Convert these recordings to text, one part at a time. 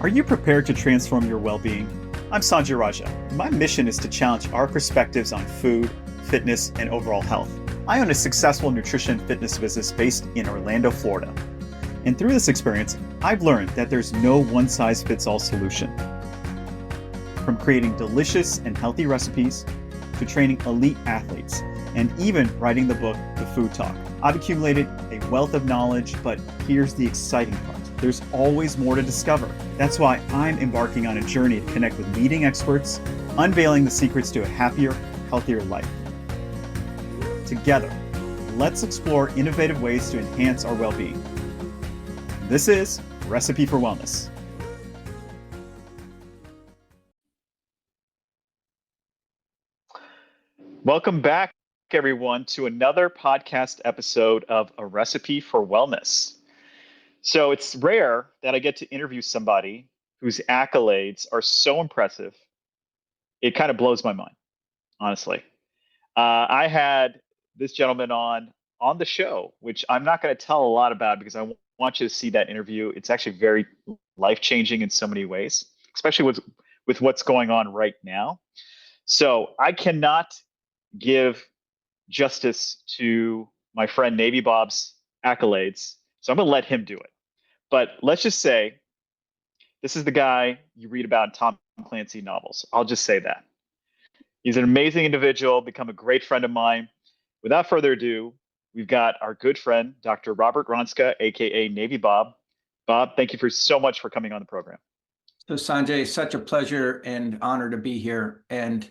Are you prepared to transform your well-being? I'm Sanjay Raja. My mission is to challenge our perspectives on food, fitness, and overall health. I own a successful nutrition and fitness business based in Orlando, Florida. And through this experience, I've learned that there's no one-size-fits-all solution. From creating delicious and healthy recipes, to training elite athletes, and even writing the book, The Food Talk. I've accumulated a wealth of knowledge, but here's the exciting part. There's always more to discover. That's why I'm embarking on a journey to connect with leading experts, unveiling the secrets to a happier, healthier life. Together, let's explore innovative ways to enhance our well-being. This is Recipe for Wellness. Welcome back, everyone, to another podcast episode of A Recipe for Wellness. So it's rare that I get to interview somebody whose accolades are so impressive. It kind of blows my mind, honestly. I had this gentleman on the show, which I'm not going to tell a lot about because I want you to see that interview. It's actually very life-changing in so many ways, especially with what's going on right now. So I cannot give justice to my friend Navy Bob's accolades, so I'm going to let him do it. But let's just say this is the guy you read about in Tom Clancy novels. I'll just say that. He's an amazing individual, become a great friend of mine. Without further ado, we've got our good friend, Dr. Robert Ronska, aka Navy Bob. Bob, thank you so much for coming on the program. So Sanjay, such a pleasure and honor to be here. And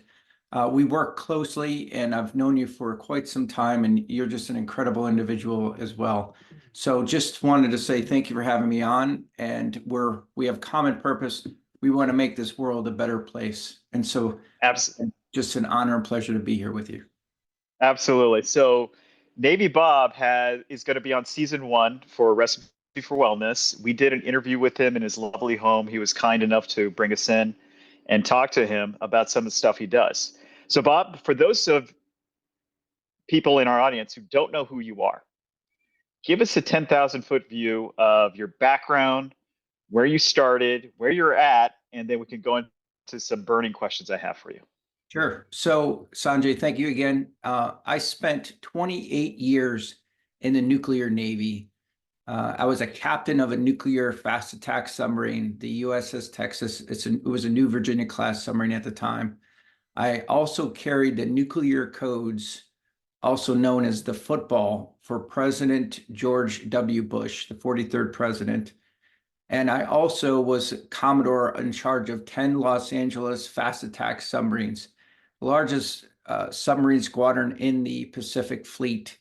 we work closely, and I've known you for quite some time, and you're just an incredible individual as well. So just wanted to say thank you for having me on, and we have common purpose. We want to make this world a better place. And so just an honor and pleasure to be here with you. Absolutely. So Navy Bob is going to be on season 1 for Recipe for Wellness. We did an interview with him in his lovely home. He was kind enough to bring us in and talk to him about some of the stuff he does. So Bob, for those of people in our audience who don't know who you are, give us a 10,000-foot view of your background, where you started, where you're at, and then we can go into some burning questions I have for you. Sure. So Sanjay, thank you again. I spent 28 years in the nuclear Navy. I was a captain of a nuclear fast attack submarine, the USS Texas. It was a New Virginia class submarine at the time. I also carried the nuclear codes, also known as the football, for President George W. Bush, the 43rd president. And I also was Commodore in charge of 10 Los Angeles fast attack submarines, the largest submarine squadron in the Pacific Fleet.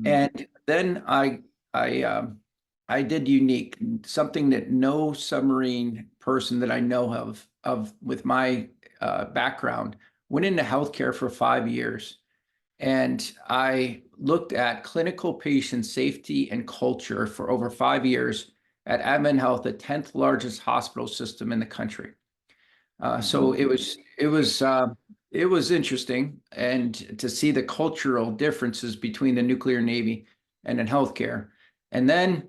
And then I did unique, something that no submarine person that I know of with my background, went into healthcare for 5 years. And I looked at clinical patient safety and culture for over 5 years at Advent Health, the 10th largest hospital system in the country. So it was interesting, and to see the cultural differences between the nuclear Navy and in healthcare. And then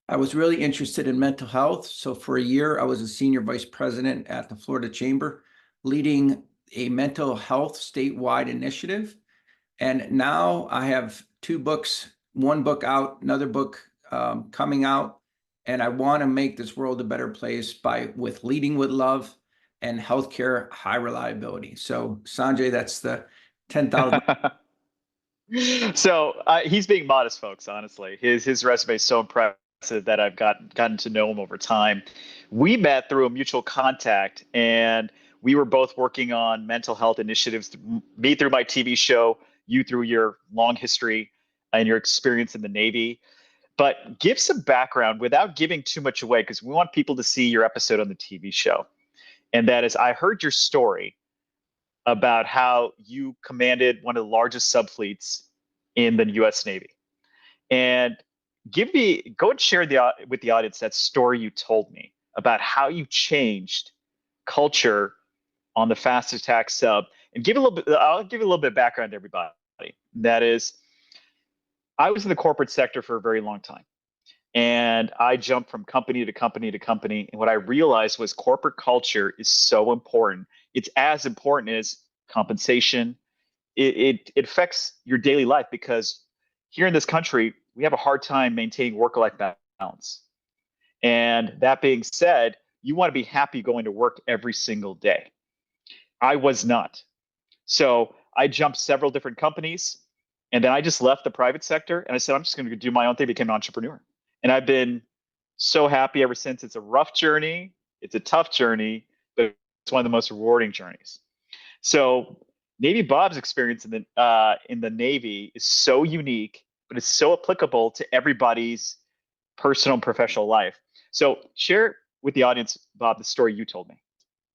I was really interested in mental health. So for a year, I was a senior vice president at the Florida Chamber, leading a mental health statewide initiative. And now I have 2 books, 1 book out, another book coming out. And I want to make this world a better place with leading with love and healthcare high reliability. So Sanjay, that's the 10,000. So he's being modest, folks. Honestly, his resume is so impressive that I've gotten to know him over time. We met through a mutual contact, and we were both working on mental health initiatives. Me through my TV show, you through your long history and your experience in the Navy. But give some background without giving too much away, because we want people to see your episode on the TV show. And that is, I heard your story about how you commanded one of the largest subfleets in the U.S. Navy. And go and share with the audience that story you told me about how you changed culture on the fast attack sub. And I'll give you a little bit of background to everybody. That is, I was in the corporate sector for a very long time. And I jumped from company to company to company. And what I realized was corporate culture is so important. It's as important as compensation. It affects your daily life because here in this country, we have a hard time maintaining work-life balance. And that being said, you want to be happy going to work every single day. I was not. So I jumped several different companies and then I just left the private sector and I said, I'm just going to do my own thing, became an entrepreneur. And I've been so happy ever since. It's a rough journey, it's a tough journey, but it's one of the most rewarding journeys. So Navy Bob's experience in the Navy is so unique, but it's so applicable to everybody's personal and professional life. So share with the audience, Bob, the story you told me.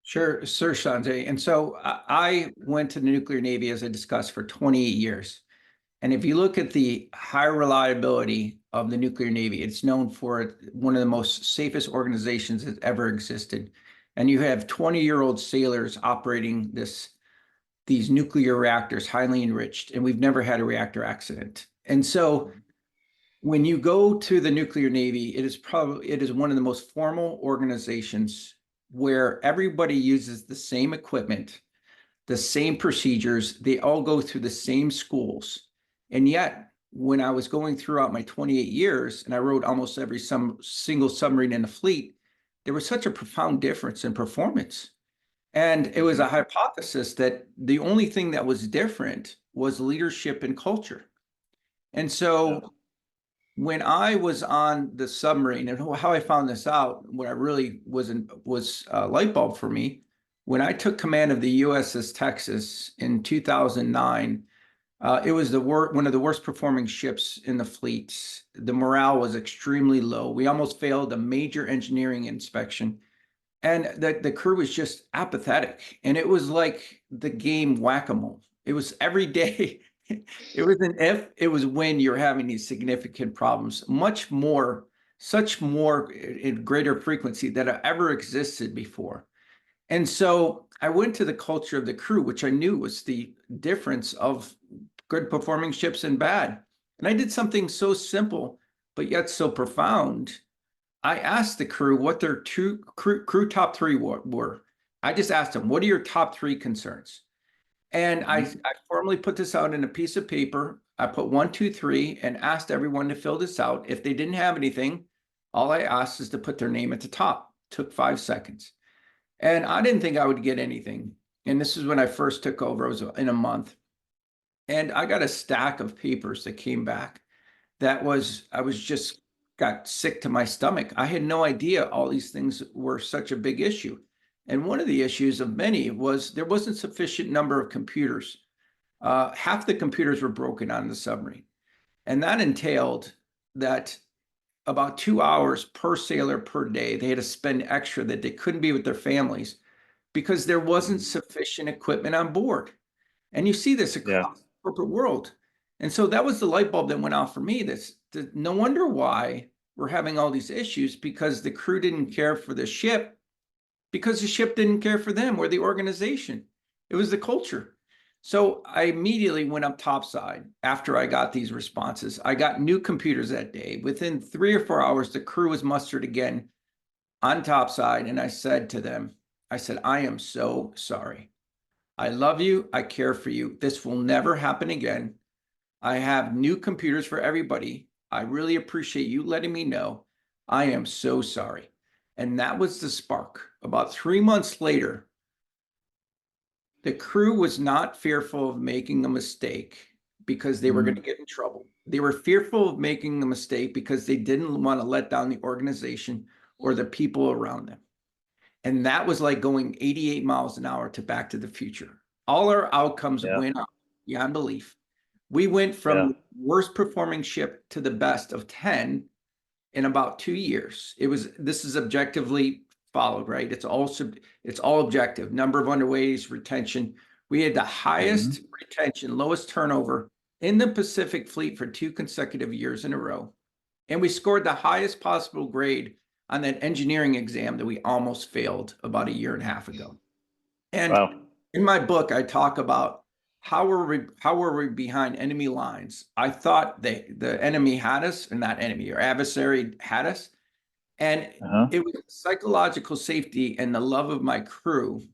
Sure, sir, Sanjay. And so I went to the nuclear Navy, as I discussed, for 28 years. And if you look at the high reliability of the nuclear Navy, it's known for one of the most safest organizations that ever existed. And you have 20-year-old sailors operating these nuclear reactors, highly enriched, and we've never had a reactor accident. And so when you go to the nuclear Navy, it is one of the most formal organizations where everybody uses the same equipment, the same procedures, they all go through the same schools. And yet, when I was going throughout my 28 years, and I rode almost every single submarine in the fleet, there was such a profound difference in performance. And it was a hypothesis that the only thing that was different was leadership and culture. And Yeah. so when I was on the submarine, and how I found this out, what I really was a light bulb for me, when I took command of the USS Texas in 2009, it was one of the worst performing ships in the fleet. The morale was extremely low. We almost failed a major engineering inspection, and the crew was just apathetic. And it was like the game whack-a-mole. It was every day. It was an if, it was when you're having these significant problems, such more in greater frequency than ever existed before. And so I went to the culture of the crew, which I knew was the difference of good performing ships and bad. And I did something so simple, but yet so profound. I asked the crew what their crew top three were. I just asked them, what are your top three concerns? And I formally put this out in a piece of paper. I put 1, 2, 3 and asked everyone to fill this out. If they didn't have anything, all I asked is to put their name at the top. Took 5 seconds. And I didn't think I would get anything. And this is when I first took over. It was in a month. And I got a stack of papers that came back I was just got sick to my stomach. I had no idea all these things were such a big issue. And one of the issues of many was there wasn't sufficient number of computers. Half the computers were broken on the submarine. And that entailed that about 2 hours per sailor per day, they had to spend extra that they couldn't be with their families because there wasn't sufficient equipment on board. And you see this Yeah. across the corporate world. And so that was the light bulb that went off for me. No wonder why we're having all these issues, because the crew didn't care for the ship, because the ship didn't care for them or the organization. It was the culture. So I immediately went up topside after I got these responses. I got new computers that day. Within 3 or 4 hours, the crew was mustered again on topside. And I said to them, I am so sorry. I love you. I care for you. This will never happen again. I have new computers for everybody. I really appreciate you letting me know. I am so sorry. And that was the spark. About 3 months later, the crew was not fearful of making a mistake because they were going to get in trouble. They were fearful of making a mistake because they didn't want to let down the organization or the people around them. And that was like going 88 miles an hour to Back to the Future. All our outcomes Yeah. went up beyond belief. We went from Yeah. the worst performing ship to the best of 10 in about 2 years. This is objectively followed, right? It's all objective. Number of underways, retention. We had the highest retention, lowest turnover in the Pacific Fleet for 2 consecutive years in a row. And we scored the highest possible grade on that engineering exam that we almost failed about a year and a half ago. And Wow. in my book, I talk about how were we behind enemy lines? I thought the enemy had us, and not enemy, or adversary had us. And Uh-huh. it was psychological safety and the love of my crew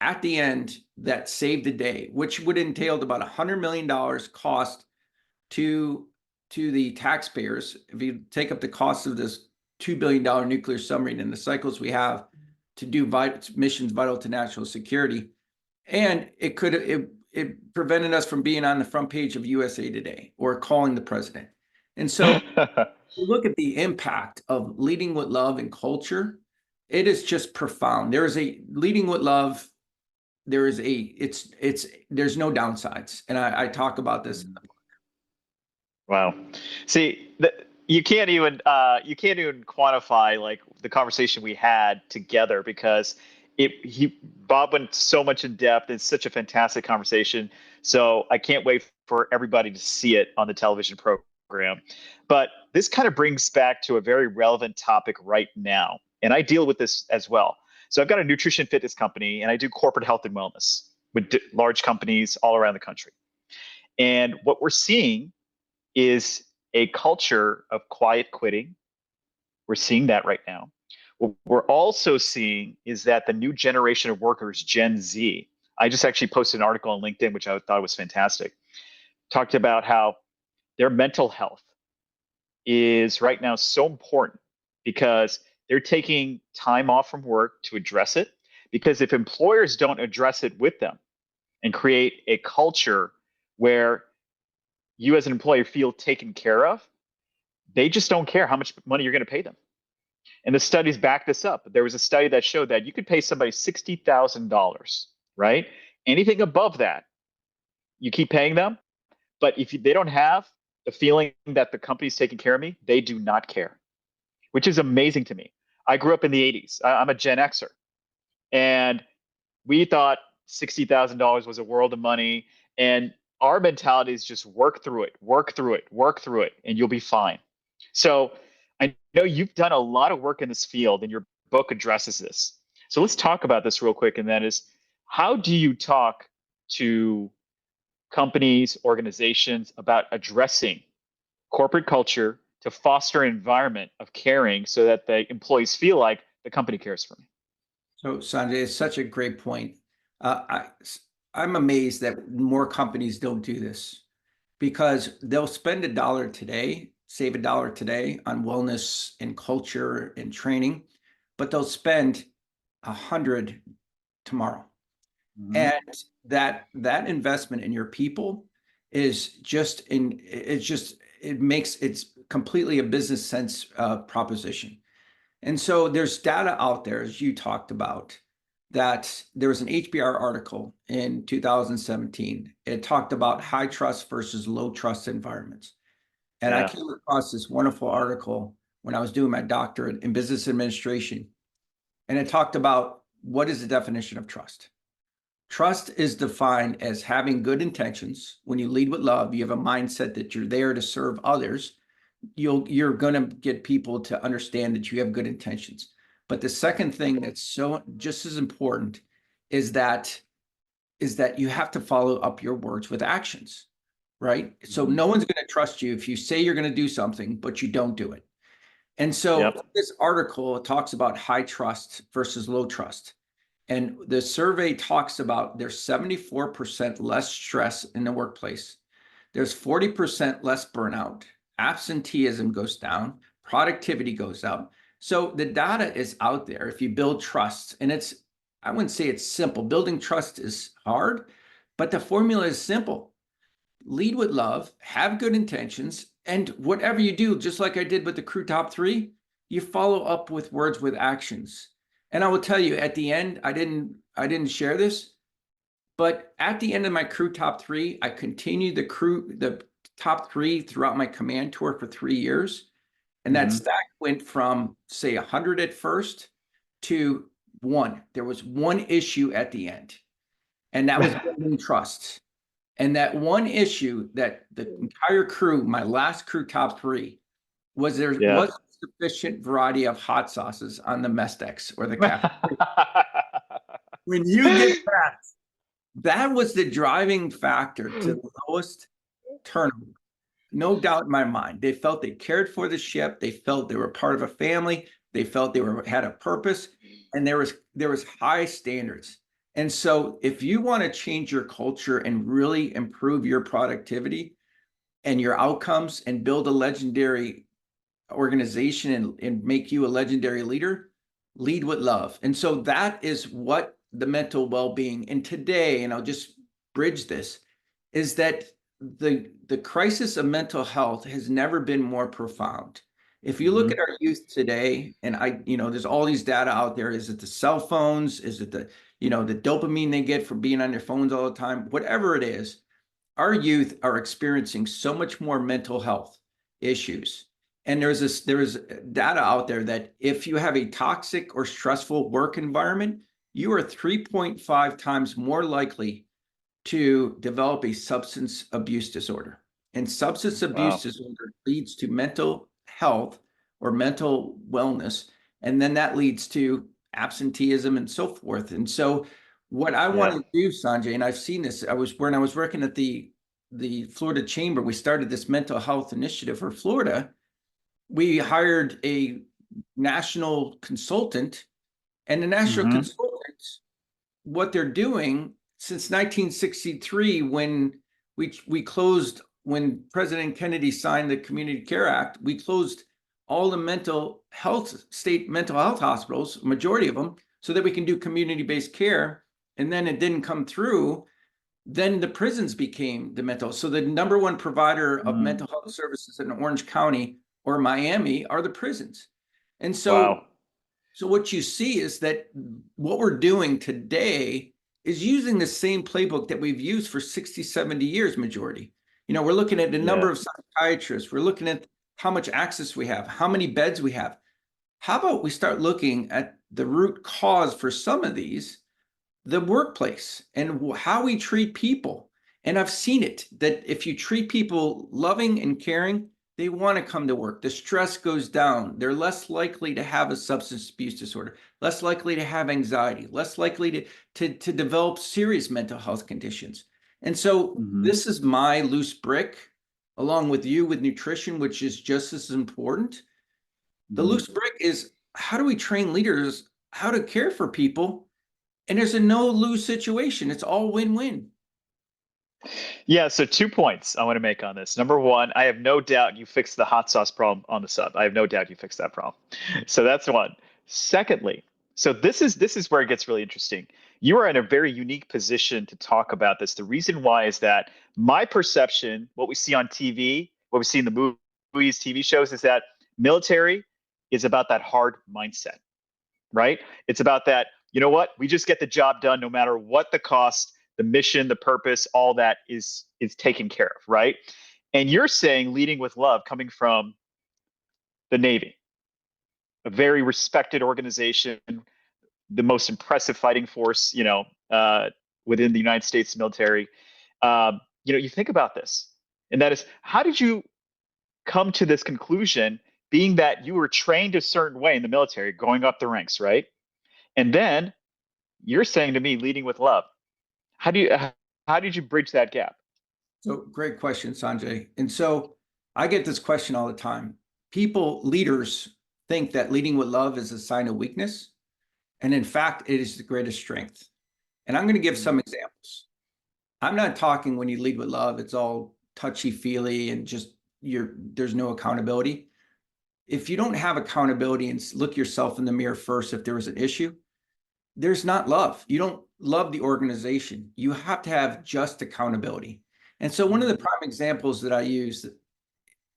at the end that saved the day, which would entailed about $100 million cost to the taxpayers. If you take up the cost of this $2 billion nuclear submarine and the cycles we have to do missions vital to national security, and it prevented us from being on the front page of USA Today or calling the president. And so look at the impact of leading with love and culture. It is just profound. There is a leading with love. There is there's no downsides. And I talk about this. Wow. See, you can't even quantify like the conversation we had together because Bob went so much in depth. It's such a fantastic conversation. So I can't wait for everybody to see it on the television program. But this kind of brings back to a very relevant topic right now. And I deal with this as well. So I've got a nutrition fitness company and I do corporate health and wellness with large companies all around the country. And what we're seeing is a culture of quiet quitting. We're seeing that right now. What we're also seeing is that the new generation of workers, Gen Z, I just actually posted an article on LinkedIn, which I thought was fantastic, talked about how their mental health is right now so important because they're taking time off from work to address it. Because if employers don't address it with them and create a culture where you as an employer feel taken care of, they just don't care how much money you're going to pay them. And the studies back this up. There was a study that showed that you could pay somebody $60,000, right? Anything above that, you keep paying them. But if they don't have the feeling that the company's taking care of me, they do not care, which is amazing to me. I grew up in the 80s. I'm a Gen Xer. And we thought $60,000 was a world of money. And our mentality is just work through it, work through it, work through it, and you'll be fine. So I know you've done a lot of work in this field, and your book addresses this. So let's talk about this real quick. And that is, how do you talk to companies, organizations about addressing corporate culture to foster an environment of caring so that the employees feel like the company cares for me? So Sanjay, it's such a great point. I'm amazed that more companies don't do this because they'll spend $1 today, save $1 today on wellness and culture and training, but they'll spend 100 tomorrow. Mm-hmm. And that investment in your people is it's completely a business sense proposition. And so there's data out there, as you talked about, that there was an HBR article in 2017. It talked about high trust versus low trust environments. And I came across this wonderful article when I was doing my doctorate in business administration. And it talked about what is the definition of trust. Trust is defined as having good intentions. When you lead with love, you have a mindset that you're there to serve others. You're going to get people to understand that you have good intentions. But the second thing that's so just as important is that you have to follow up your words with actions, right? So no one's going to trust you if you say you're going to do something, but you don't do it. And so this article talks about high trust versus low trust. And the survey talks about there's 74% less stress in the workplace. There's 40% less burnout. Absenteeism goes down. Productivity goes up. So the data is out there. If you build trust, and I wouldn't say it's simple. Building trust is hard, but the formula is simple. Lead with love, have good intentions, and whatever you do, just like I did with the crew top 3, you follow up with words with actions. And I will tell you, at the end, I didn't share this, but at the end of my crew top 3, I continued the top 3 throughout my command tour for 3 years. And that stack went from, say, 100 at first to 1. There was one issue at the end, and that was building trust. And that one issue that the entire crew, my last crew top 3, was there wasn't sufficient variety of hot sauces on the mess decks or the cafeteria. When you get that, That was the driving factor to the lowest turnover. No doubt in my mind. They felt they cared for the ship. They felt they were part of a family. They felt they had a purpose, and there was high standards. And so if you want to change your culture and really improve your productivity and your outcomes and build a legendary organization and make you a legendary leader, lead with love. And so that is what the mental well-being, and today, and I'll just bridge this, is that the crisis of mental health has never been more profound. If you look at our youth today, and there's all these data out there. Is it the cell phones? Is it the dopamine they get from being on their phones all the time? Whatever it is, our youth are experiencing so much more mental health issues. And there is data out there that if you have a toxic or stressful work environment, you are 3.5 times more likely to develop a substance abuse disorder. And substance abuse disorder leads to mental health or mental wellness. And then that leads to absenteeism and so forth. And so what I want to do, Sanjay, and I've seen this, when I was working at the Florida Chamber, we started this mental health initiative for Florida. We hired a national consultant, and the national consultants, what they're doing since 1963, when we closed, when President Kennedy signed the Community Care Act, we closed all the state mental health hospitals, majority of them, so that we can do community-based care. And then it didn't come through. Then the prisons became the mental. So the number one provider of mental health services in Orange County or Miami are the prisons. And so, so what you see is that what we're doing today is using the same playbook that we've used for 60, 70 years, majority. We're looking at the number of psychiatrists. We're looking at how much access we have, how many beds we have. How about we start looking at the root cause for some of these, the workplace, and how we treat people. And I've seen it, that if you treat people loving and caring, they want to come to work. The stress goes down. They're less likely to have a substance abuse disorder, less likely to have anxiety, less likely to develop serious mental health conditions. And so this is my loose brick, along with you with nutrition, which is just as important. The loose brick is, how do we train leaders how to care for people? And there's a no-lose situation. It's all win-win. Yeah, so 2 points I want to make on this. Number one, I have no doubt you fixed the hot sauce problem on the sub. I have no doubt you fixed that problem. So that's one. Secondly, so this is where it gets really interesting. You are in a very unique position to talk about this. The reason why is that my perception, what we see on TV, what we see in the movies, TV shows, is that military is about that hard mindset, right? It's about that, you know what? We just get the job done no matter what the cost, the mission, the purpose, all that is taken care of, right? And you're saying leading with love, coming from the Navy, a very respected organization, the most impressive fighting force, within the United States military. You think about this, and that is, how did you come to this conclusion, being that you were trained a certain way in the military, going up the ranks, right? And then you're saying to me, leading with love. How did you bridge that gap? So great question, Sanjay. And so I get this question all the time. Leaders think that leading with love is a sign of weakness. And in fact, it is the greatest strength. And I'm going to give some examples. I'm not talking when you lead with love, it's all touchy-feely and just there's no accountability. If you don't have accountability and look yourself in the mirror first, if there was an issue, there's not love. You don't love the organization. You have to have just accountability. And so one of the prime examples that I use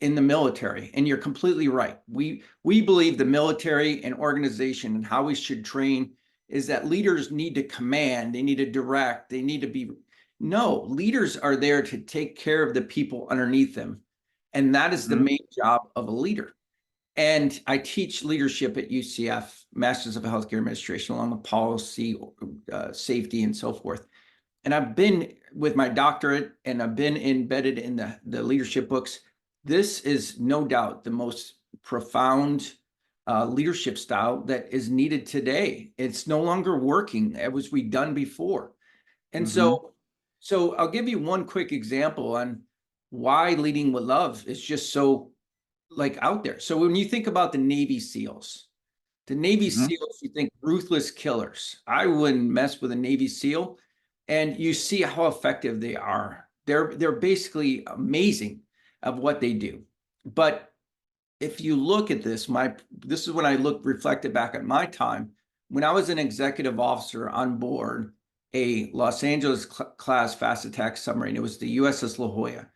in the military, and you're completely right. We believe the military and organization and how we should train is that leaders need to command, they need to direct, they need to be. No, leaders are there to take care of the people underneath them. And that is the main job of a leader. And I teach leadership at UCF, Masters of Healthcare Administration, along with policy, safety, and so forth. And I've been with my doctorate, and I've been embedded in the leadership books. This is no doubt the most profound leadership style that is needed today. It's no longer working as we done before. And so So I'll give you one quick example on why leading with love is just so like out there. So when you think about the Navy Hmm. SEALs, you think ruthless killers. I wouldn't mess with a Navy SEAL, and you see how effective they are. They're basically amazing of what they do. But if you look at this is when I reflected back at my time when I was an executive officer on board a Los Angeles class fast attack submarine. It was the USS La Jolla,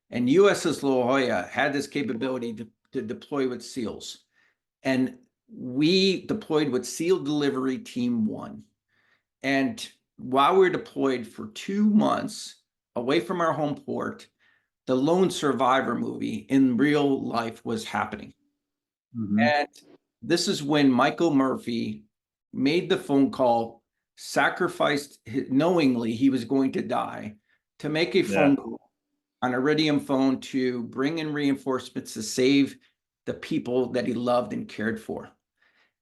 and USS La Jolla had this capability to deploy with SEALs, and we deployed with SEAL Delivery Team 1. And while we were deployed for 2 months away from our home port, the Lone Survivor movie in real life was happening. Hmm. And this is when Michael Murphy made the phone call, sacrificed knowingly he was going to die, to make a Yeah. phone call on Iridium phone to bring in reinforcements to save the people that he loved and cared for.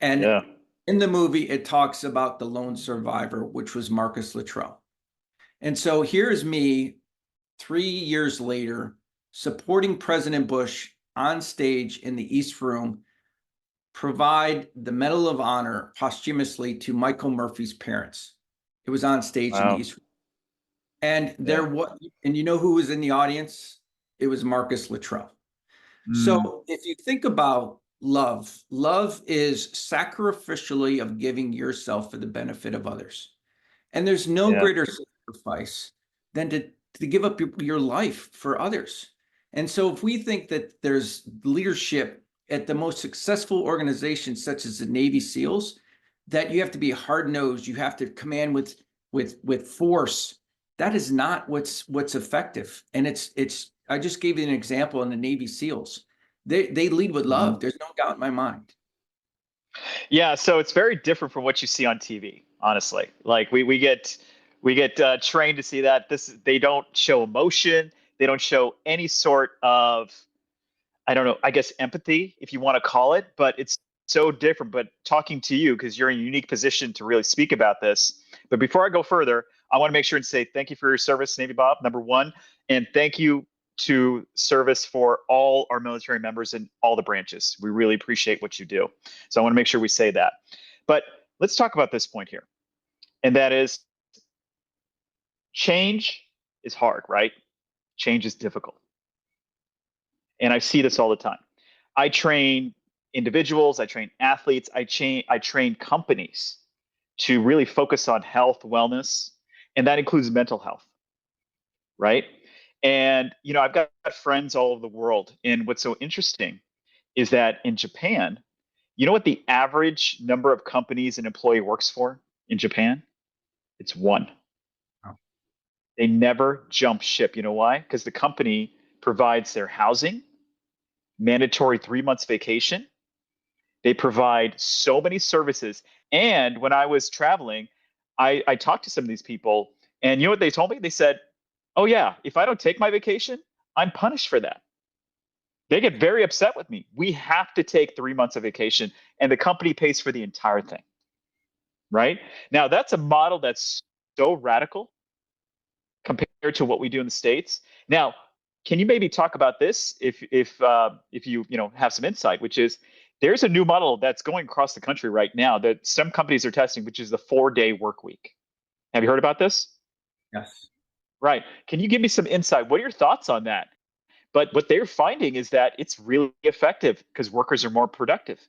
And Yeah. in the movie, it talks about the lone survivor, which was Marcus Luttrell. And so here's me 3 years later supporting President Bush on stage in the East Room, provide the Medal of Honor posthumously to Michael Murphy's parents. It was on stage in the Wow. East Room. And Yeah. and you know who was in the audience? It was Marcus Luttrell. Mm. So if you think about love, love is sacrificially of giving yourself for the benefit of others. And there's no Yeah. greater sacrifice than to give up your life for others. And so if we think that there's leadership at the most successful organizations such as the Navy SEALs, that you have to be hard-nosed, you have to command with force, that is not what's effective. And it's I just gave you an example in the Navy SEALs. They lead with love. Hmm. There's no doubt in my mind. Yeah, so it's very different from what you see on TV, honestly. Like we get trained to see that this they don't show emotion, they don't show any sort of, I don't know, I guess empathy, if you want to call it, but it's so different. But talking to you, because you're in a unique position to really speak about this. But before I go further, I want to make sure and say thank you for your service, Navy Bob, number one. And thank you to service for all our military members in all the branches. We really appreciate what you do. So I want to make sure we say that. But let's talk about this point here. And that is change is hard, right? Change is difficult. And I see this all the time. I train individuals, I train athletes, I train companies to really focus on health, wellness, and that includes mental health, right? And I've got friends all over the world, and what's so interesting is that in Japan, you know what the average number of companies an employee works for in Japan? It's one. Wow. They never jump ship. You know why? Because the company provides their housing, mandatory 3 months vacation. They provide so many services. And when I was traveling, I talked to some of these people, and you know what they told me? They said, "Oh yeah, if I don't take my vacation, I'm punished for that." They get very upset with me. We have to take 3 months of vacation, and the company pays for the entire thing. Right now, that's a model that's so radical compared to what we do in the States. Now, can you maybe talk about this if you have some insight, which is there's a new model that's going across the country right now that some companies are testing, which is the 4-day work week. Have you heard about this? Yes. Right. Can you give me some insight? What are your thoughts on that? But what they're finding is that it's really effective because workers are more productive.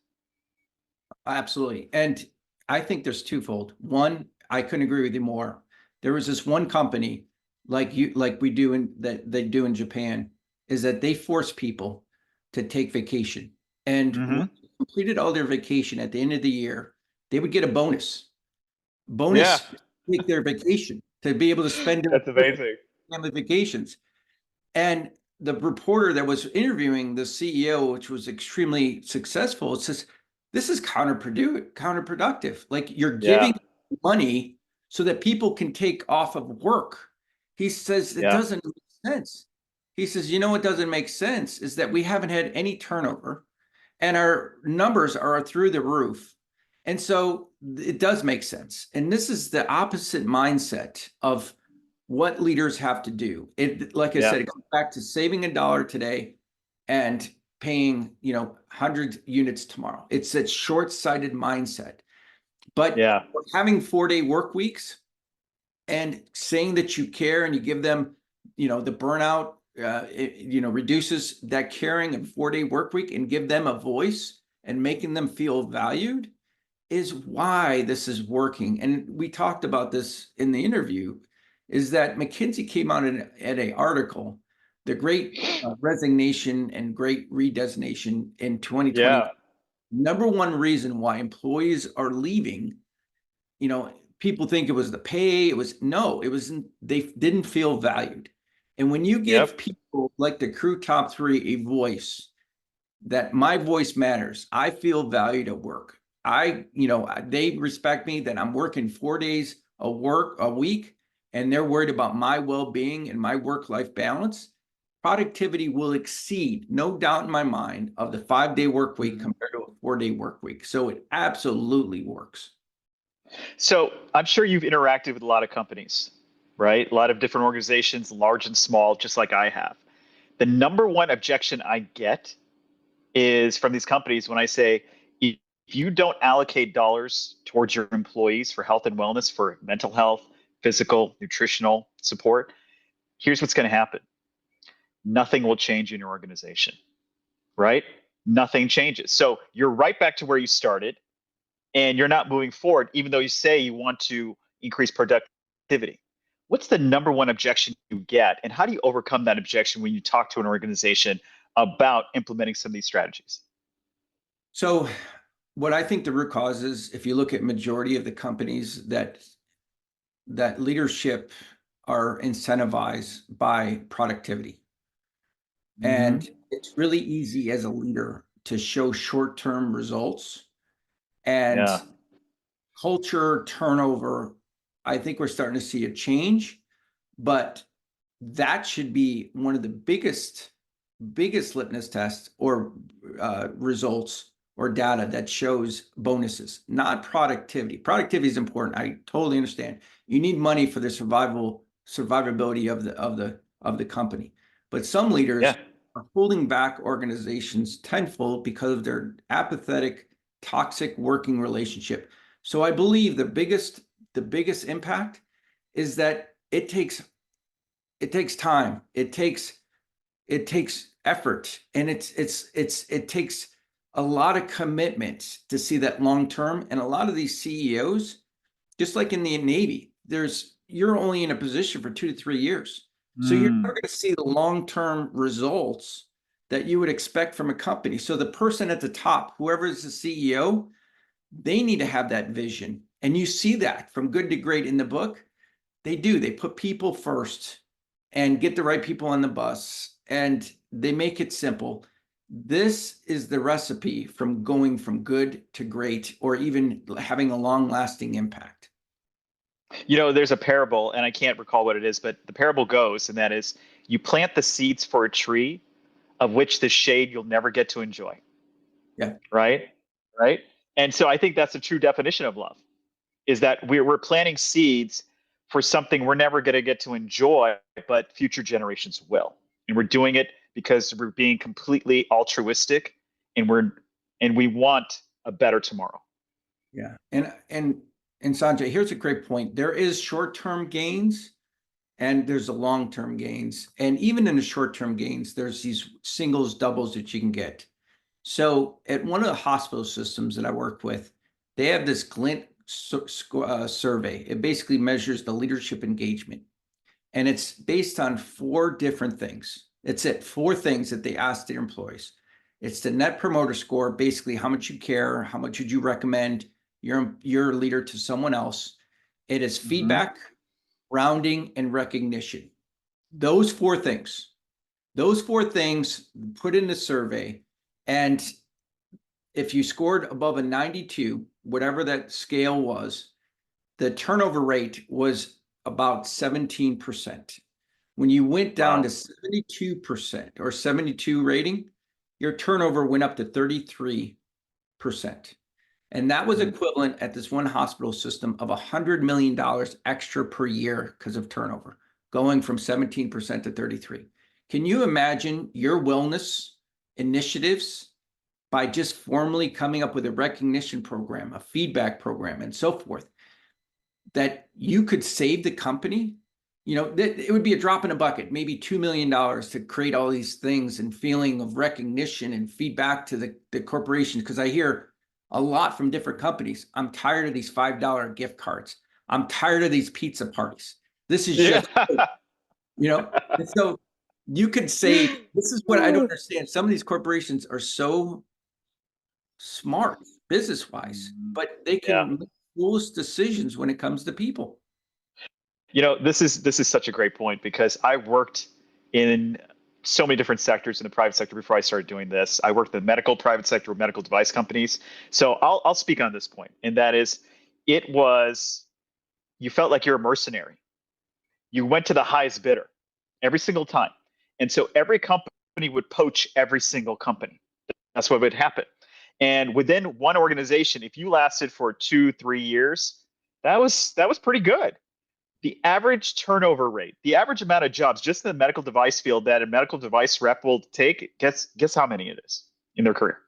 Absolutely. And I think there's twofold. One, I couldn't agree with you more. There was this one company like we do in that they do in Japan, is that they force people to take vacation. And when Hmm. they completed all their vacation at the end of the year, they would get a bonus. Yeah, Bonus to take their vacation, to be able to spend that's their amazing. family vacations. And the reporter that was interviewing the CEO, which was extremely successful, says, this is counterproductive. Like you're Yeah, giving money so that people can take off of work. He says it yeah, doesn't make sense. He says, you know what doesn't make sense is that we haven't had any turnover and our numbers are through the roof. And so it does make sense. And this is the opposite mindset of what leaders have to do. It, like I Yeah. said, it goes back to saving $1 today and paying, 100 units tomorrow. It's that short-sighted mindset. But Yeah. having 4-day work weeks and saying that you care and you give them, the burnout, reduces that caring and 4-day work week and give them a voice and making them feel valued is why this is working. And we talked about this in the interview, is that McKinsey came out at an article, the great resignation and great redesignation in 2020. Yeah. Number one reason why employees are leaving, people think it was the pay. It was they didn't feel valued. And when you give Yep. people like the crew top three a voice, that my voice matters. I feel valued at work. They respect me that I'm working 4 days a week, and they're worried about my well-being and my work-life balance. Productivity will exceed, no doubt in my mind, of the 5-day work week compared to a 4-day work week. So it absolutely works. So I'm sure you've interacted with a lot of companies, right? A lot of different organizations, large and small, just like I have. The number one objection I get is from these companies when I say, if you don't allocate dollars towards your employees for health and wellness, for mental health, physical, nutritional support, here's what's going to happen. Nothing will change in your organization, right? Nothing changes. So you're right back to where you started and you're not moving forward, even though you say you want to increase productivity. What's the number one objection you get? And how do you overcome that objection when you talk to an organization about implementing some of these strategies? So what I think the root cause is, if you look at majority of the companies that leadership are incentivized by productivity. And it's really easy as a leader to show short-term results and Yeah. culture turnover. I think we're starting to see a change, but that should be one of the biggest litmus tests or results or data that shows bonuses, not productivity. Productivity is important. I totally understand. You need money for the survivability of the company. But some leaders Yeah. are holding back organizations tenfold because of their apathetic, toxic working relationship. So I believe the biggest impact is that it takes time. It takes effort, and it takes a lot of commitment to see that long term. And a lot of these CEOs, just like in the Navy, you're only in a position for 2 to 3 years. So you're never Mm. going to see the long-term results that you would expect from a company. So the person at the top, whoever is the CEO, they need to have that vision. And you see that from Good to Great in the book. They do. They put people first and get the right people on the bus, and they make it simple. This is the recipe from going from good to great, or even having a long-lasting impact. There's a parable, and I can't recall what it is, but the parable goes, and that is you plant the seeds for a tree of which the shade you'll never get to enjoy. Yeah. Right? Right? And so I think that's the true definition of love, is that we're planting seeds for something we're never going to get to enjoy, but future generations will. And we're doing it because we're being completely altruistic, and we want a better tomorrow. Yeah. And Sanjay, here's a great point. There is short-term gains and there's the long-term gains. And even in the short-term gains, there's these singles, doubles that you can get. So at one of the hospital systems that I work with, they have this Glint survey. It basically measures the leadership engagement. And it's based on 4 different things. It's 4 things that they ask their employees. It's the Net Promoter Score, basically how much you care, how much would you recommend your leader to someone else. It is feedback, rounding, and recognition. Those 4 things. Those 4 things put in the survey, and if you scored above a 92, whatever that scale was, the turnover rate was about 17%. When you went down Wow. to 72% or 72 rating, your turnover went up to 33%. And that was equivalent at this one hospital system of $100 million extra per year because of turnover. going from 17% to 33%. Can you imagine your wellness initiatives by just formally coming up with a recognition program, a feedback program, and so forth, that you could save the company? It would be a drop in a bucket, maybe $2 million to create all these things and feeling of recognition and feedback to the corporations. Because I hear a lot from different companies. I'm tired of these $5 gift cards. I'm tired of these pizza parties. This is just, and so you could say, this is what I don't understand. Some of these corporations are so smart business-wise, but they Yeah. can make foolish decisions when it comes to people. This is such a great point because I worked in so many different sectors in the private sector before I started doing this. I worked in the medical private sector with medical device companies. So I'll speak on this point, and that is, you felt like you're a mercenary. You went to the highest bidder every single time, and so every company would poach every single company. That's what would happen. And within one organization, if you lasted for 2-3 years, that was pretty good. The average turnover rate, the average amount of jobs just in the medical device field that a medical device rep will take, guess how many it is in their career?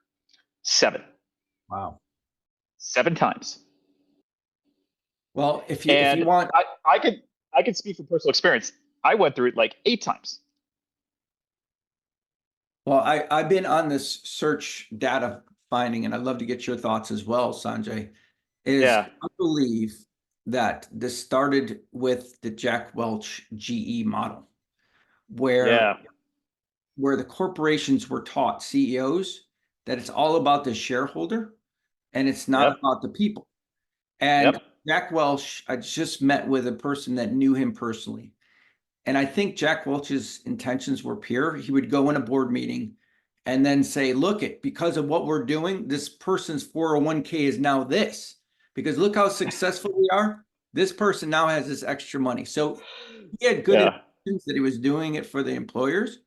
7. Wow. 7 times. Well, if you And want, I could speak from personal experience. I went through it like 8 times. well, I've been on this search data finding, and I'd love to get your thoughts as well, Sanjay. Yeah. I believe that this started with the Jack Welch GE model, where Yeah. the corporations were taught, CEOs, that it's all about the shareholder and it's not Yep. about the people. And Yep. Jack Welch, I just met with a person that knew him personally. And I think Jack Welch's intentions were pure. He would go in a board meeting and then say, look, because of what we're doing, this person's 401k is now this. Because look how successful we are. This person now has this extra money. So he had good Yeah. intentions that he was doing it for the employers,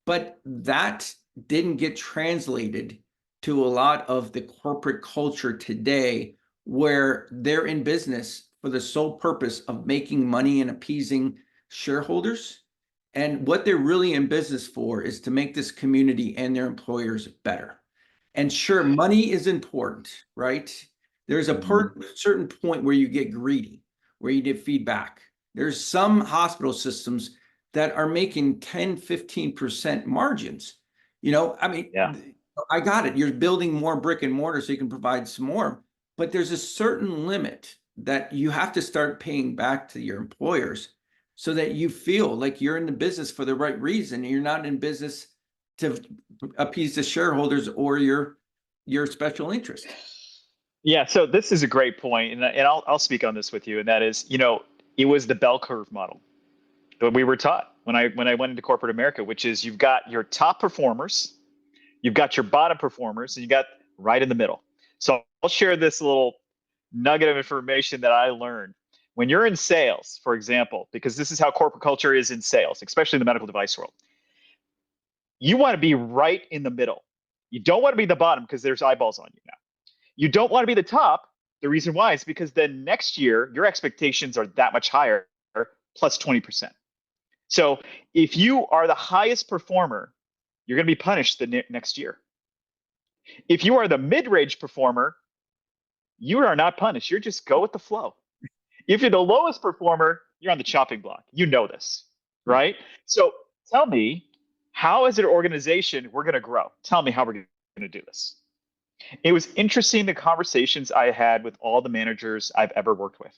but that didn't get translated to a lot of the corporate culture today, where they're in business for the sole purpose of making money and appeasing shareholders. And what they're really in business for is to make this community and their employers better. And sure, money is important, right? There's a certain point where you get greedy, where you get feedback. There's some hospital systems that are making 10, 15% margins. I mean, Yeah. I got it. You're building more brick and mortar so you can provide some more, but there's a certain limit that you have to start paying back to your employers so that you feel like you're in the business for the right reason. You're not in business to appease the shareholders or your special interest. Yeah. So this is a great point, and I'll speak on this with you, and that is, it was the bell curve model that we were taught when I went into corporate America, which is you've got your top performers, you've got your bottom performers, and you got right in the middle. So I'll share this little nugget of information that I learned. When you're in sales, for example, because this is how corporate culture is in sales, especially in the medical device world, you want to be right in the middle. You don't want to be the bottom because there's eyeballs on you now. You don't want to be the top. The reason why is because then next year, your expectations are that much higher, plus 20%. So if you are the highest performer, you're going to be punished the next year. If you are the mid-range performer, you are not punished. You're just go with the flow. If you're the lowest performer, you're on the chopping block. You know this, right? So tell me, how as an organization we're going to grow? Tell me how we're going to do this. It was interesting the conversations I had with all the managers I've ever worked with,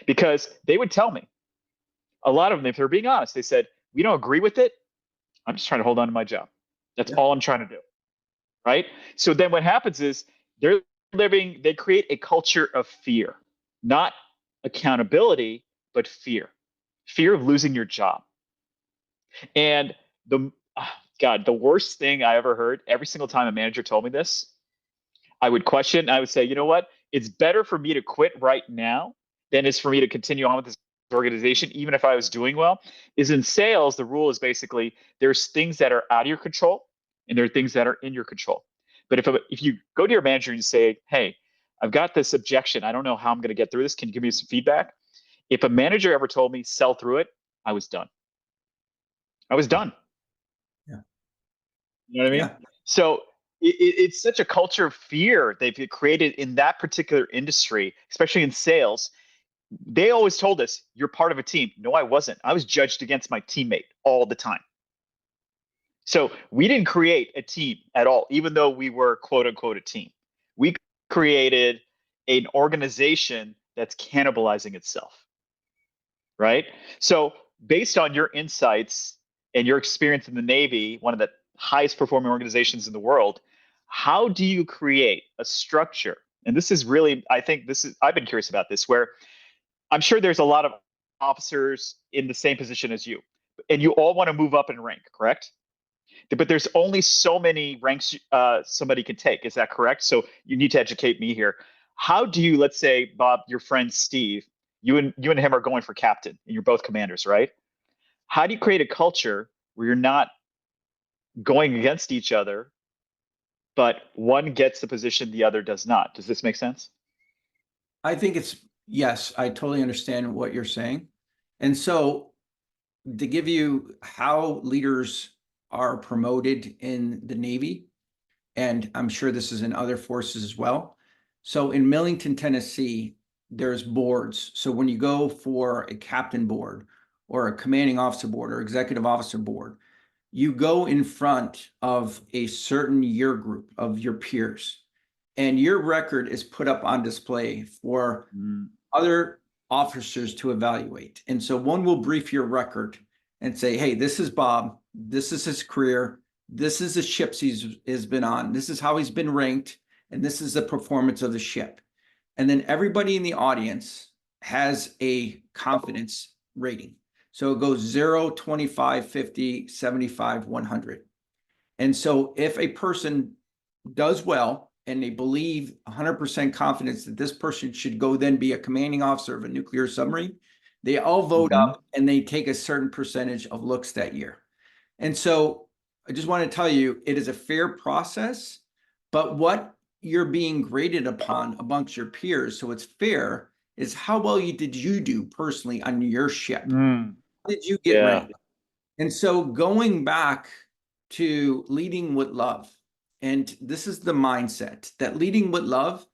because they would tell me, a lot of them, if they're being honest, they said, we don't agree with it. I'm just trying to hold on to my job. That's all I'm trying to do. Right. So then what happens is they create a culture of fear, not accountability, but fear of losing your job. And the worst thing I ever heard, every single time a manager told me this, I would question. I would say, you know what? It's better for me to quit right now than it's for me to continue on with this organization, even if I was doing well. Is in sales, the rule is basically there's things that are out of your control and there are things that are in your control. But if you go to your manager and you say, hey, I've got this objection, I don't know how I'm going to get through this, can you give me some feedback? If a manager ever told me sell through it, I was done. I was done. Yeah. You know what I mean? Yeah. So it's such a culture of fear they've created in that particular industry, especially in sales. They always told us, you're part of a team. No, I wasn't. I was judged against my teammate all the time. So we didn't create a team at all, even though we were quote unquote a team. We created an organization that's cannibalizing itself, right? So, based on your insights and your experience in the Navy, one of the highest performing organizations in the world, how do you create a structure? And this is really, I think this is, I've been curious about this, where I'm sure there's a lot of officers in the same position as you, and you all want to move up in rank, correct? But there's only so many ranks somebody can take. Is that correct? So you need to educate me here. How do you, let's say, Bob, your friend Steve, you and him are going for captain, and you're both commanders, right? How do you create a culture where you're not going against each other, but one gets the position the other does not? Does this make sense? I think it's, yes, I totally understand what you're saying. And so to give you how leaders are promoted in the Navy, and I'm sure this is in other forces as well. So in Millington, Tennessee, there's boards. So when you go for a captain board or a commanding officer board or executive officer board, you go in front of a certain year group of your peers, and your record is put up on display for Mm. other officers to evaluate. And so one will brief your record and say, hey, this is Bob, this is his career, this is the ships he's been on, this is how he's been ranked, and this is the performance of the ship. And then everybody in the audience has a confidence rating. So it goes 0, 25, 50, 75, 100. And so if a person does well and they believe 100% confidence that this person should go then be a commanding officer of a nuclear submarine, they all vote Hmm. up and they take a certain percentage of looks that year. And so I just want to tell you, it is a fair process, but what you're being graded upon amongst your peers, so it's fair, is how well did you do personally on your ship? Mm. How did you get Yeah. ranked? And so going back to leading with love, and this is the mindset that leading with love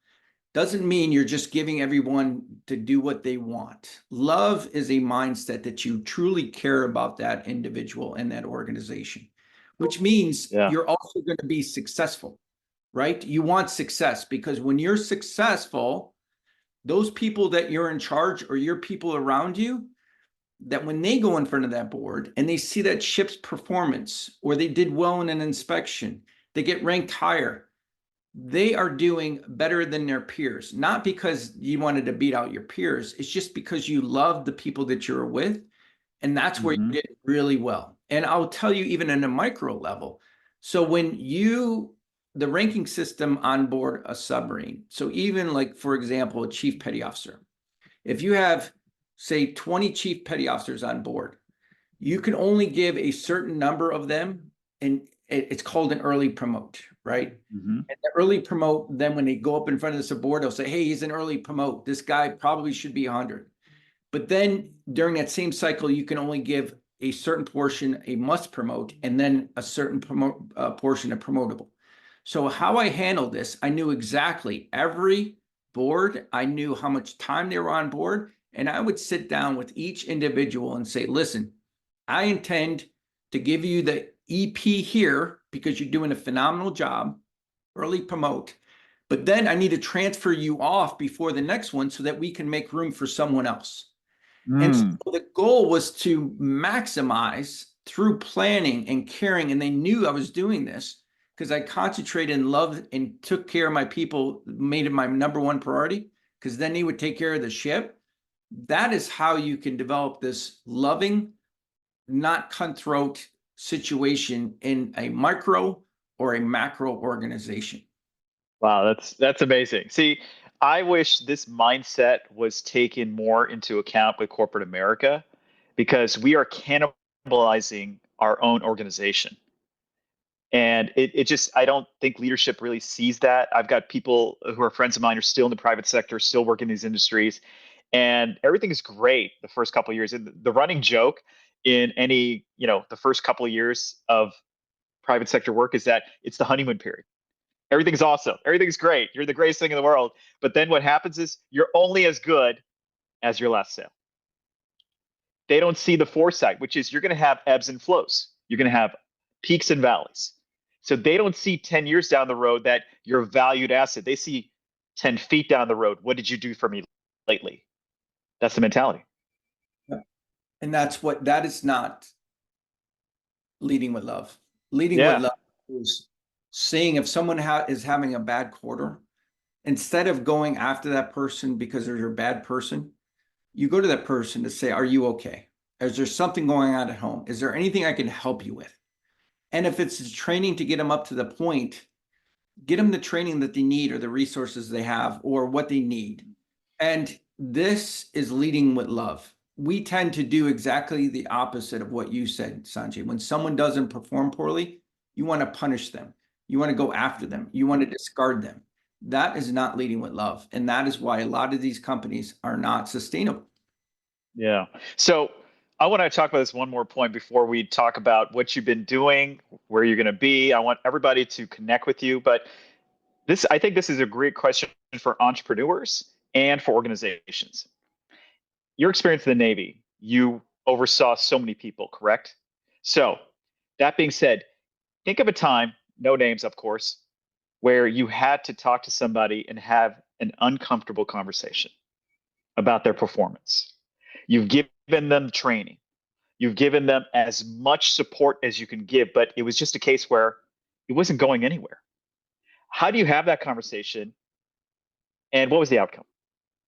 doesn't mean you're just giving everyone to do what they want. Love is a mindset that you truly care about that individual and that organization, which means Yeah. you're also going to be successful, right? You want success because when you're successful, those people that you're in charge or your people around you, that when they go in front of that board and they see that ship's performance or they did well in an inspection, they get ranked higher, they are doing better than their peers, not because you wanted to beat out your peers. It's just because you love the people that you're with. And that's where you Hmm. did really well. And I'll tell you, even in a micro level. So when the ranking system on board a submarine, so even like, for example, a chief petty officer, if you have, say, 20 chief petty officers on board, you can only give a certain number of them, and it's called an early promote, right? Hmm. And the early promote, then when they go up in front of the board, they'll say, hey, he's an early promote. This guy probably should be 100. But then during that same cycle, you can only give a certain portion a must promote, and then a certain portion a promotable. So how I handled this, I knew exactly every board. I knew how much time they were on board. And I would sit down with each individual and say, listen, I intend to give you the EP here because you're doing a phenomenal job, early promote. But then I need to transfer you off before the next one so that we can make room for someone else. And so Mm. the goal was to maximize through planning and caring. And they knew I was doing this because I concentrated and loved and took care of my people, made it my number one priority, because then they would take care of the ship. That is how you can develop this loving, not cutthroat situation in a micro or a macro organization. Wow, that's amazing. See, I wish this mindset was taken more into account with corporate America because we are cannibalizing our own organization. And it just, I don't think leadership really sees that. I've got people who are friends of mine who are still in the private sector, still working in these industries. and everything is great the first couple of years. And the running joke in any, the first couple of years of private sector work is that it's the honeymoon period. Everything's awesome. Everything's great. You're the greatest thing in the world. But then what happens is you're only as good as your last sale. They don't see the foresight, which is you're going to have ebbs and flows. You're going to have peaks and valleys. So they don't see 10 years down the road that you're a valued asset. They see 10 feet down the road. What did you do for me lately? That's the mentality. And that is not leading with love. Leading with Yeah. love is seeing if someone is having a bad quarter, instead of going after that person because they're a bad person, you go to that person to say, are you okay? Is there something going on at home? Is there anything I can help you with? And if it's training to get them up to the point, get them the training that they need or the resources they have or what they need. And this is leading with love. We tend to do exactly the opposite of what you said, Sanjay. When someone doesn't perform poorly, you want to punish them. You want to go after them. You want to discard them. That is not leading with love. And that is why a lot of these companies are not sustainable. Yeah. So I want to talk about this one more point before we talk about what you've been doing, where you're going to be. I want everybody to connect with you. But I think this is a great question for entrepreneurs and for organizations. Your experience in the Navy, you oversaw so many people, correct? So that being said, think of a time, no names, of course, where you had to talk to somebody and have an uncomfortable conversation about their performance. You've given them training. You've given them as much support as you can give, but it was just a case where it wasn't going anywhere. How do you have that conversation? And what was the outcome?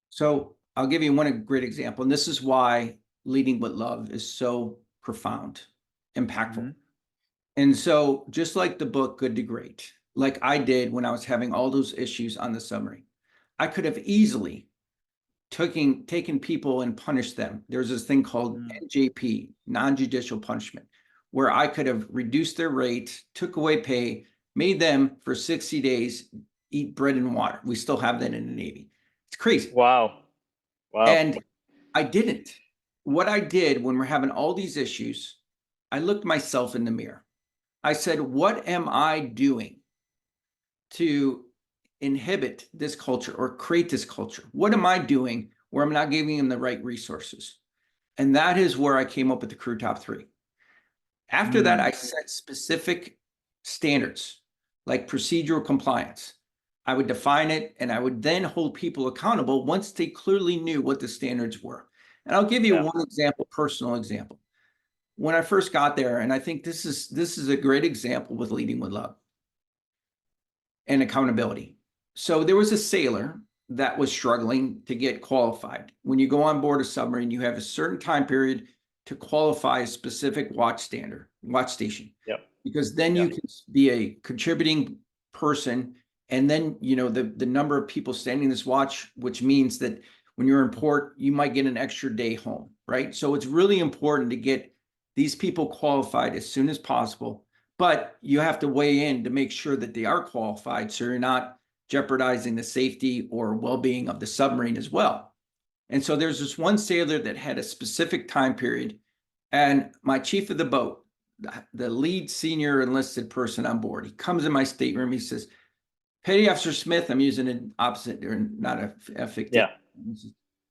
So I'll give you one great example. And this is why leading with love is so profound, impactful. Mm-hmm. And so just like the book, Good to Great, like I did when I was having all those issues on the submarine, I could have easily taken people and punished them. There's this thing called NJP, non-judicial punishment, where I could have reduced their rate, took away pay, made them for 60 days eat bread and water. We still have that in the Navy. It's crazy. Wow. And I didn't. What I did when we're having all these issues, I looked myself in the mirror. I said, what am I doing to inhibit this culture or create this culture? What am I doing where I'm not giving them the right resources? And that is where I came up with the crew top 3. After that, I set specific standards like procedural compliance. I would define it and I would then hold people accountable once they clearly knew what the standards were. And I'll give you one example, personal example. When I first got there, and I think this is a great example with leading with love and accountability. So there was a sailor that was struggling to get qualified. When you go on board a submarine, you have a certain time period to qualify a specific watch station. Yep. Because then you can be a contributing person. And then, the number of people standing this watch, which means that when you're in port, you might get an extra day home, right? So it's really important to get these people qualified as soon as possible, but you have to weigh in to make sure that they are qualified so you're not jeopardizing the safety or well-being of the submarine as well. And so there's this one sailor that had a specific time period, and my chief of the boat, the lead senior enlisted person on board, he comes in my stateroom, he says, Petty Officer Smith, I'm using an opposite or not a fictive. Yeah.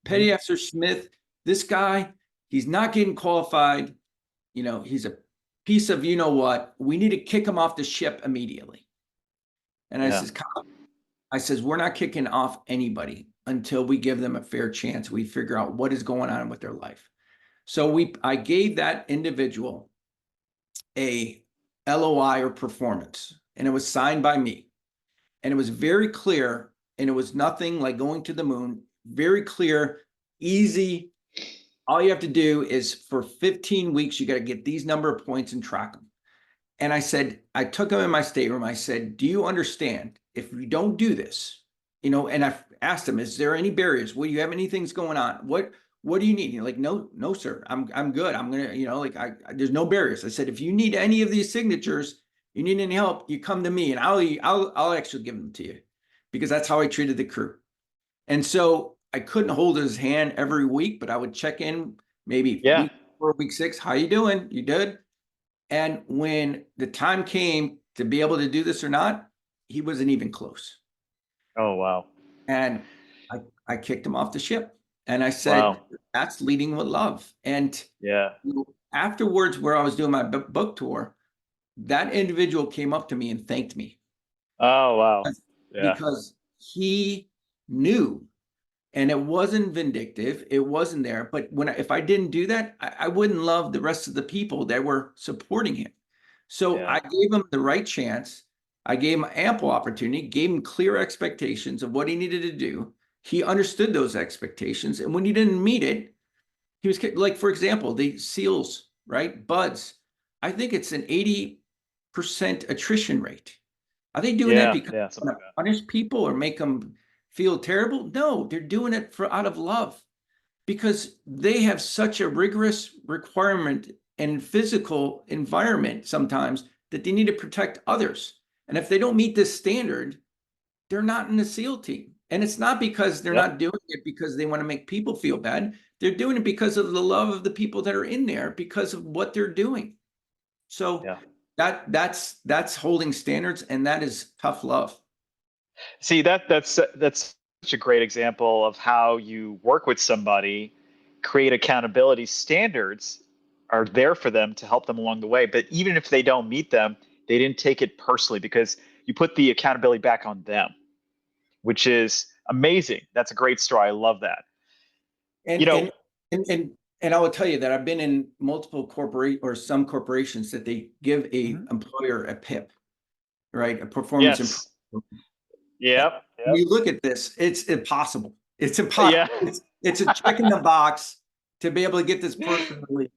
Petty Officer Smith, this guy, he's not getting qualified. He's a piece of what. We need to kick him off the ship immediately. And I says, we're not kicking off anybody until we give them a fair chance. We figure out what is going on with their life. So I gave that individual a LOI or performance, and it was signed by me. And it was very clear, and it was nothing like going to the moon, very clear, easy. All you have to do is for 15 weeks, you got to get these number of points and track them. And I took him in my stateroom. I said, do you understand if we don't do this, and I asked him, is there any barriers? Will you have anything going on? What do you need? You're like, no, sir, I'm good. I'm going to, there's no barriers. I said, if you need any of these signatures, you need any help, you come to me and I'll actually give them to you, because that's how I treated the crew. And so I couldn't hold his hand every week, but I would check in maybe Yeah. week 4, week 6. How you doing? You good? And when the time came to be able to do this or not, he wasn't even close. Oh, wow. And I kicked him off the ship. And I said, Wow. that's leading with love. And Yeah. afterwards, where I was doing my book tour, that individual came up to me and thanked me Oh, wow. Yeah. because he knew, and it wasn't vindictive. It wasn't there. But if I didn't do that, I wouldn't love the rest of the people that were supporting him. So Yeah. I gave him the right chance. I gave him ample opportunity, gave him clear expectations of what he needed to do. He understood those expectations. And when he didn't meet it, he was like, for example, the SEALs, right? Buds. I think it's an 80% attrition rate. Are they doing that Yeah. because Yeah. they Something want like to that. punish people or make them feel terrible? No, they're doing it for out of love because they have such a rigorous requirement and physical environment sometimes that they need to protect others. And if they don't meet this standard, they're not in the SEAL team. And it's not because they're Yep. not doing it because they want to make people feel bad. They're doing it because of the love of the people that are in there, because of what they're doing. So Yeah. that's holding standards, and that is tough love. See, that's such a great example of how you work with somebody, create accountability standards are there for them to help them along the way. But even if they don't meet them, they didn't take it personally because you put the accountability back on them, which is amazing. That's a great story. I love that. You And know, and and and and I will tell you that I've been in multiple corporate or some corporations that they give a mhm. employer a PIP, right? A performance Yes. improvement. And Yep. when Yep. you look at this, it's impossible. It's Yeah. impossible. It's a check in the box to be able to get this person relief.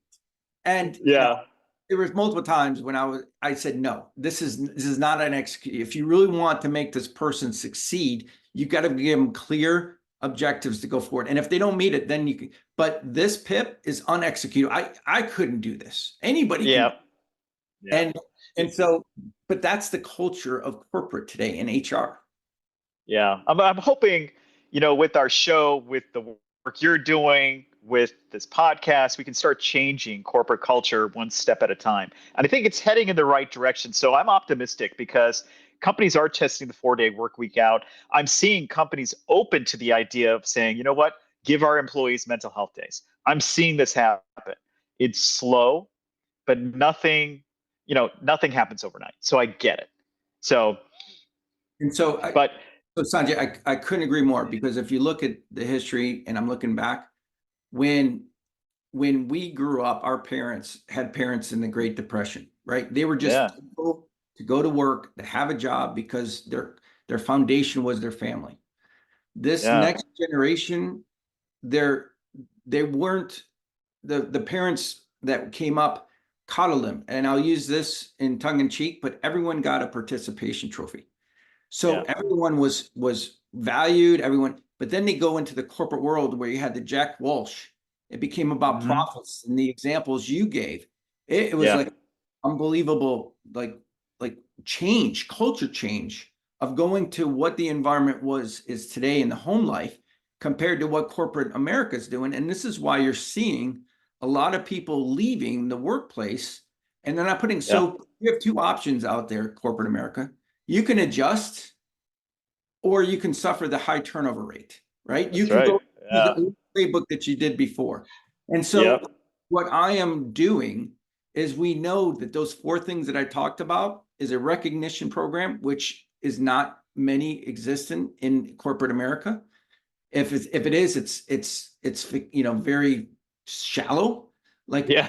And Yeah. there was multiple times when I said, no, this is not an execute. If you really want to make this person succeed, you got to give them clear objectives to go forward. And if they don't meet it, then you can. But this PIP is unexecuted. I couldn't do this. Anybody can. Yeah. Yeah. And and so, but that's the culture of corporate today in HR. Yeah, I'm hoping, with our show, with the work you're doing, with this podcast, we can start changing corporate culture one step at a time. And I think it's heading in the right direction. So I'm optimistic because companies are testing the 4-day work week out. I'm seeing companies open to the idea of saying, you know what, give our employees mental health days. I'm seeing this happen. It's slow, but nothing happens overnight. So I get it. So, And so I, but So Sanjay, I couldn't agree more because if you look at the history, and I'm looking back, when when we grew up, our parents had parents in the Great Depression, right? They were just yeah, thankful to go to work, to have a job because their foundation was their family. This yeah. next generation, they're they weren't the parents that came up coddled them. And I'll use this in tongue in cheek, but everyone got a participation trophy. So Yeah. everyone was valued, everyone, but then they go into the corporate world where you had the Jack Walsh. It became about Hmm. profits and the examples you gave. It was Yeah. like unbelievable, like change, culture change of going to what the environment is today in the home life compared to what corporate America is doing. And this is why you're seeing a lot of people leaving the workplace and they're not putting. Yeah. So you have two options out there, corporate America. You can adjust or you can suffer the high turnover rate, right? You That's can right. go to Yeah. the playbook that you did before. And so Yep. what I am doing is we know that those four things that I talked about is a recognition program, which is not many existent in corporate America. If it is, it's very shallow. Like Yeah.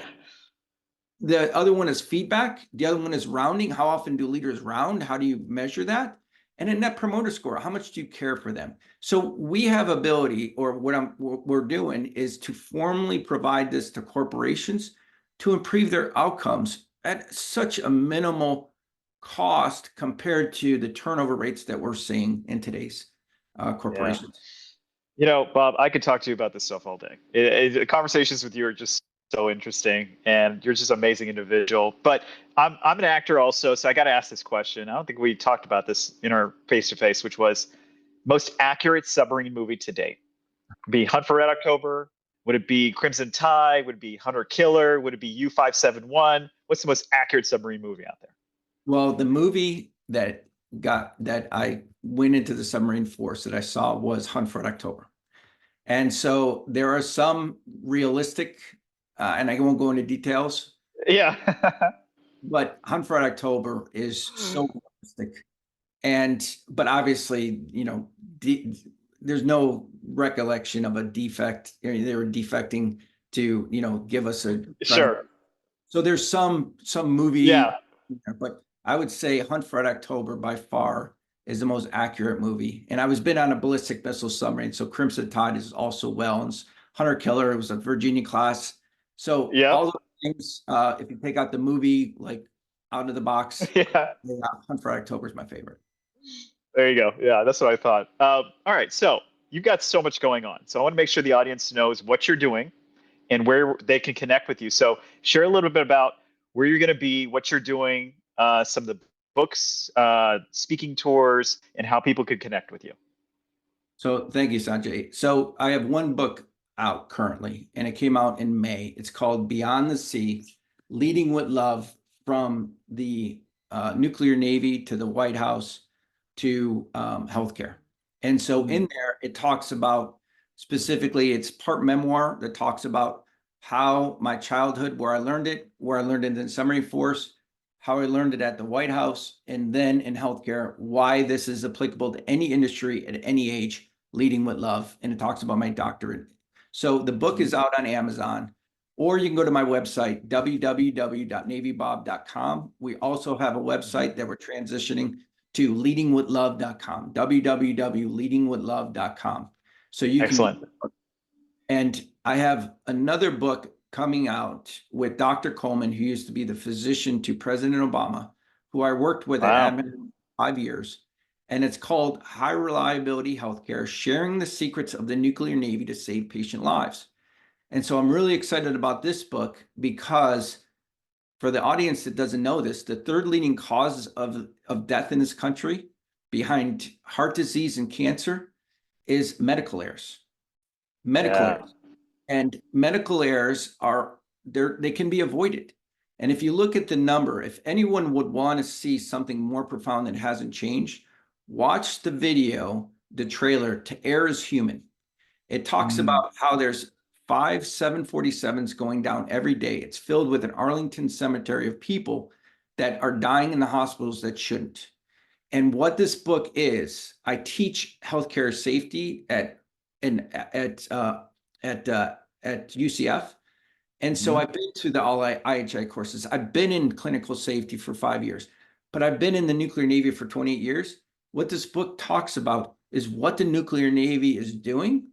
the other one is feedback. The other one is rounding. How often do leaders round? How do you measure that? And a net promoter score. How much do you care for them? So we have ability, or what we're doing is to formally provide this to corporations to improve their outcomes at such a minimal cost compared to the turnover rates that we're seeing in today's Yeah. corporations. Bob, I could talk to you about this stuff all day. Conversations with you are just so interesting, and you're just an amazing individual. But I'm an actor also, so I got to ask this question. I don't think we talked about this in our face to face, which was most accurate submarine movie to date. Be Hunt for Red October? Would it be Crimson Tide? Would it be Hunter Killer? Would it be U-571? What's the most accurate submarine movie out there? Well, the movie that I went into the submarine force that I saw was Hunt for October. And so there are some realistic, and I won't go into details, Yeah. but Hunt for October is so realistic. But obviously, there's no recollection of a defect. They were defecting to, give us a. Sure. So there's some movie, Yeah. but I would say Hunt for Red October by far is the most accurate movie. And I was been on a ballistic missile submarine, so Crimson Tide is also well. And Hunter Killer, it was a Virginia class. So Yep. all those things, if you take out the movie, like out of the box, Yeah. Hunt for October is my favorite. There you go. Yeah, that's what I thought. All right. So you've got so much going on. So I want to make sure the audience knows what you're doing and where they can connect with you. So share a little bit about where you're going to be, what you're doing, some of the books, speaking tours, and how people could connect with you. So thank you, Sanjay. So I have one book out currently, and it came out in May. It's called Beyond the Sea, Leading with Love from the Nuclear Navy to the White House to healthcare. And so in there, it talks about specifically, it's part memoir that talks about how my childhood, where I learned it in the submarine force, how I learned it at the White House, and then in healthcare, why this is applicable to any industry at any age, leading with love. And it talks about my doctorate. So the book is out on Amazon, or you can go to my website, www.navybob.com. We also have a website that we're transitioning to leadingwithlove.com, www.leadingwithlove.com. So you can. Excellent. And I have another book coming out with Dr. Coleman, who used to be the physician to President Obama, who I worked with at Wow. Admin 5 years. And it's called High Reliability Healthcare, Sharing the Secrets of the Nuclear Navy to Save Patient Lives. And so I'm really excited about this book because for the audience that doesn't know this, the third leading cause of death in this country behind heart disease and cancer is medical errors. Medical Yeah. errors. And medical errors they can be avoided. And if you look at the number, if anyone would want to see something more profound that hasn't changed, watch the video, the trailer to Air is Human. It talks about how there's 5 747s going down every day. It's filled with an Arlington cemetery of people that are dying in the hospitals that shouldn't. And what this book is, I teach healthcare safety at UCF. And so I've been through the all IHI courses. I've been in clinical safety for 5 years, but I've been in the nuclear Navy for 28 years. What this book talks about is what the nuclear Navy is doing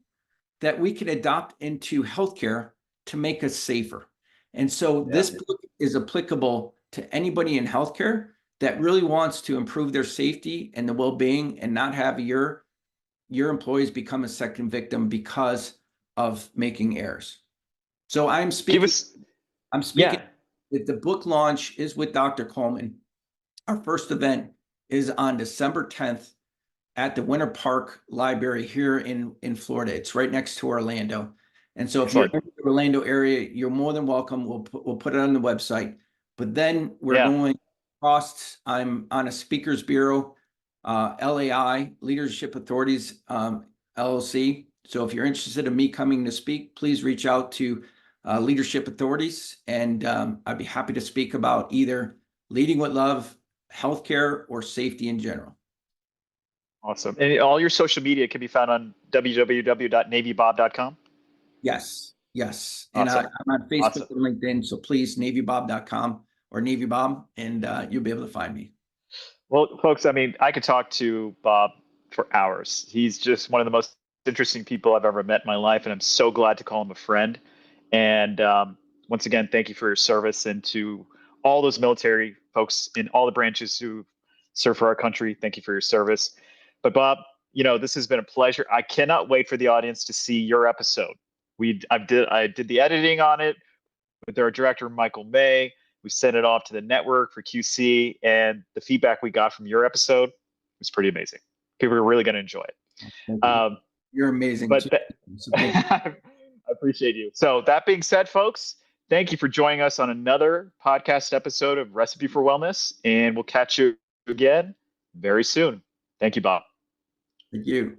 that we can adopt into healthcare to make us safer. And so this book is applicable to anybody in healthcare that really wants to improve their safety and the well-being and not have your employees become a second victim because of making errors. So I'm speaking. Yeah. The book launch is with Dr. Coleman. Our first event is on December 10th at the Winter Park Library here in Florida. It's right next to Orlando. And so if you're in the Orlando area, you're more than welcome. We'll put it on the website. But then we're going across. I'm on a speakers bureau, LAI, Leadership Authorities, LLC. So if you're interested in me coming to speak, please reach out to Leadership Authorities, and I'd be happy to speak about either leading with love, healthcare, or safety in general. Awesome. And all your social media can be found on www.navybob.com. Yes. Awesome. And I'm on Facebook and LinkedIn, so please, navybob.com or navybob, and you'll be able to find me. Well, folks, I mean, I could talk to Bob for hours. He's just one of the most interesting people I've ever met in my life, and I'm so glad to call him a friend. And once again, thank you for your service, and to all those military folks in all the branches who serve for our country. Thank you for your service. But Bob, this has been a pleasure. I cannot wait for the audience to see your episode. I did the editing on it with our director, Michael May. We sent it off to the network for QC, and the feedback we got from your episode was pretty amazing. People are really going to enjoy it. You're amazing. But So thank you. I appreciate you. So that being said, folks, thank you for joining us on another podcast episode of Recipe for Wellness, and we'll catch you again very soon. Thank you, Bob. Thank you.